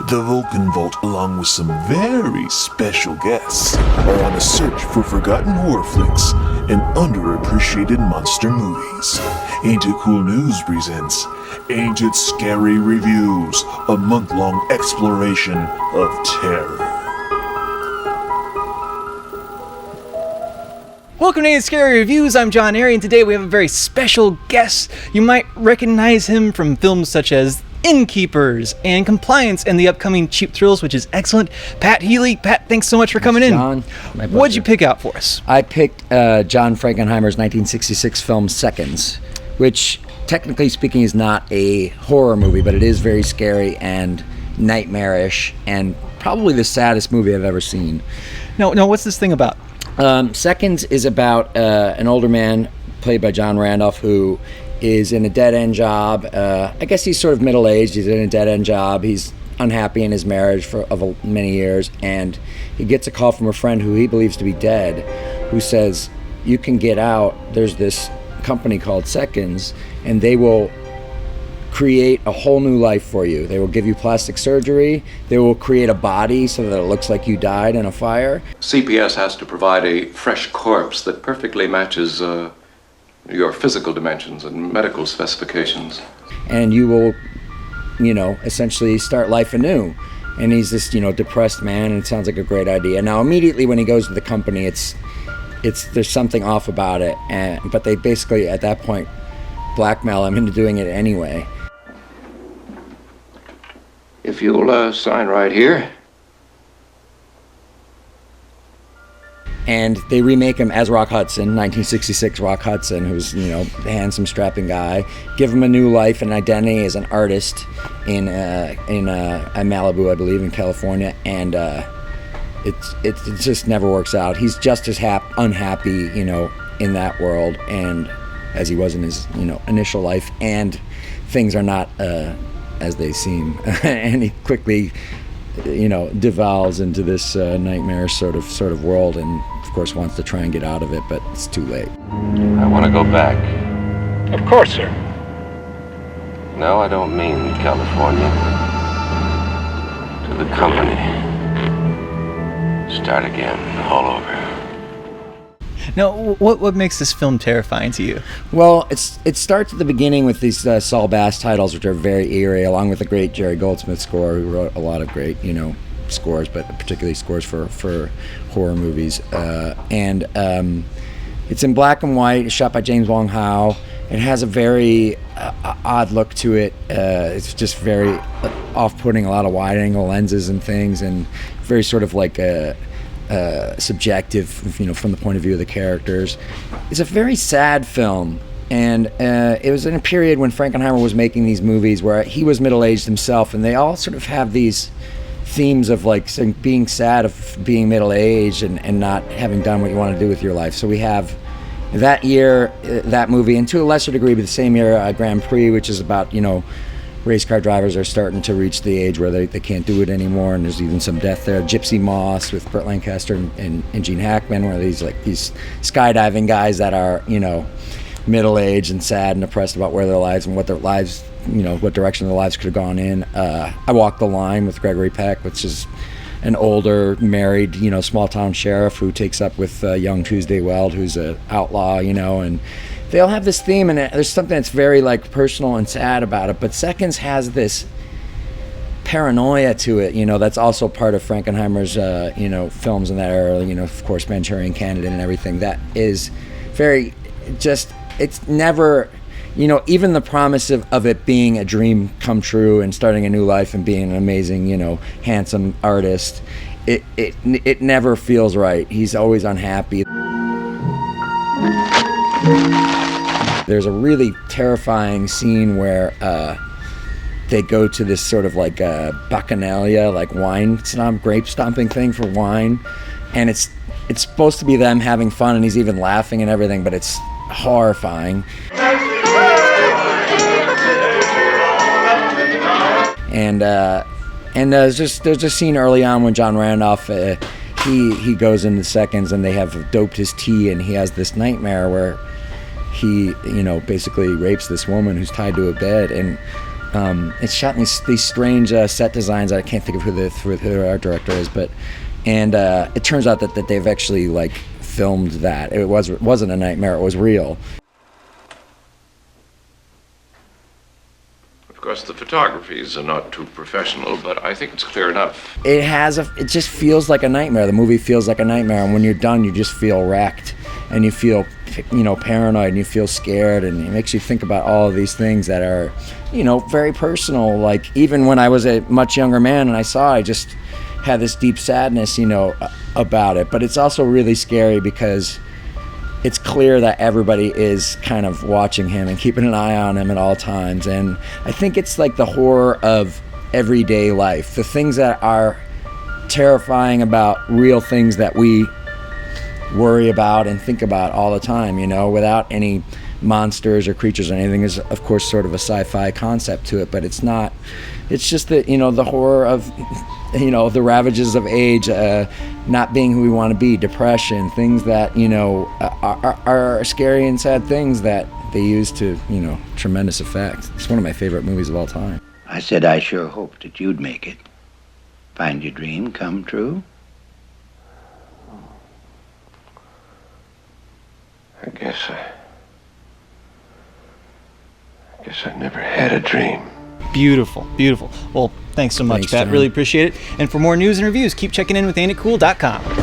The Vulcan Vault, along with some very special guests, are on a search for forgotten horror flicks and underappreciated monster movies. Ain't It Cool News presents Ain't It Scary Reviews, a month-long exploration of terror. Welcome to Ain't It Scary Reviews. I'm John Airy, and today we have a very special guest. You might recognize him from films such as Innkeepers and Compliance and the upcoming Cheap Thrills, which is excellent. Pat Healy. Pat, thanks so much for coming in. John, my pleasure. What'd you pick out for us? I picked John Frankenheimer's 1966 film Seconds, which technically speaking is not a horror movie, but it is very scary and nightmarish and probably the saddest movie I've ever seen. No, what's this thing about? Seconds is about an older man played by John Randolph who is in a dead-end job. I guess he's sort of middle-aged. He's in a dead-end job. He's unhappy in his marriage of many years, and he gets a call from a friend who he believes to be dead, who says, you can get out. There's this company called Seconds, and they will create a whole new life for you. They will give you plastic surgery. They will create a body so that it looks like you died in a fire. CPS has to provide a fresh corpse that perfectly matches your physical dimensions and medical specifications. And you will, essentially start life anew. And he's this, depressed man, and it sounds like a great idea. Now, immediately when he goes to the company, it's there's something off about it. But they basically, at that point, blackmail him into doing it anyway. If you'll sign right here. And they remake him as Rock Hudson, 1966 Rock Hudson, who's, a handsome, strapping guy. Give him a new life and identity as an artist in Malibu, I believe, in California. And it just never works out. He's just as unhappy, in that world, and as he was in his, initial life. And things are not as they seem. And he quickly, devolves into this nightmarish sort of world, and of course wants to try and get out of it, but it's too late. I want to go back. Of course, sir. No, I don't mean California. To the company. Start again, all over. Now, what makes this film terrifying to you? Well, it starts at the beginning with these Saul Bass titles, which are very eerie, along with the great Jerry Goldsmith score, who wrote a lot of great, scores, but particularly scores for horror movies. And it's in black and white. It's shot by James Wong Howe. It has a very odd look to it. It's just very off-putting, a lot of wide-angle lenses and things, and very sort of like subjective, from the point of view of the characters. It's a very sad film, and it was in a period when Frankenheimer was making these movies where he was middle-aged himself, and they all sort of have these themes of like being sad of being middle-aged and not having done what you want to do with your life. So we have that year, that movie, and to a lesser degree, but the same year, Grand Prix, which is about, race car drivers are starting to reach the age where they can't do it anymore, and there's even some death there. Gypsy Moss with Burt Lancaster and Gene Hackman, where these skydiving guys that are, middle-aged and sad and depressed about where their lives and what their lives, what direction their lives could have gone in. I Walk the Line with Gregory Peck, which is an older, married, small-town sheriff who takes up with young Tuesday Weld, who's an outlaw, and they all have this theme, and there's something that's very personal and sad about it. But Seconds has this paranoia to it, that's also part of Frankenheimer's, films in that era. Of course, Manchurian Candidate and everything. That is very it's never, even the promise of it being a dream come true and starting a new life and being an amazing, handsome artist. It never feels right. He's always unhappy. There's a really terrifying scene where they go to this sort of bacchanalia, grape stomping thing for wine, and it's supposed to be them having fun, and he's even laughing and everything, but it's horrifying. And there's a scene early on when John Randolph he goes into Seconds, and they have doped his tea, and he has this nightmare where he basically rapes this woman who's tied to a bed, and It's shot in these strange set designs. I can't think of who the art director is, but it turns out that they've actually like filmed that. It wasn't a nightmare. It was real. Of course, the photographies are not too professional, but I think it's clear enough. It just feels like a nightmare. The movie feels like a nightmare, and when you're done, you just feel wrecked, and you feel, paranoid, and you feel scared, and it makes you think about all of these things that are, very personal. Like, even when I was a much younger man and I saw it, I just had this deep sadness, about it. But it's also really scary because it's clear that everybody is kind of watching him and keeping an eye on him at all times. And I think it's like the horror of everyday life, the things that are terrifying about real things that we worry about and think about all the time, without any monsters or creatures or anything. Is of course sort of a sci-fi concept to it, but it's not. It's just that, the horror of, the ravages of age, not being who we want to be, depression, things that, are scary and sad things that they use to, tremendous effect. It's one of my favorite movies of all time. I said I sure hoped that you'd make it. Find your dream come true. I guess I never had a dream. Beautiful, beautiful. Well, thanks so much, Thanks, Pat. John. Really appreciate it. And for more news and reviews, keep checking in with ain'titcool.com.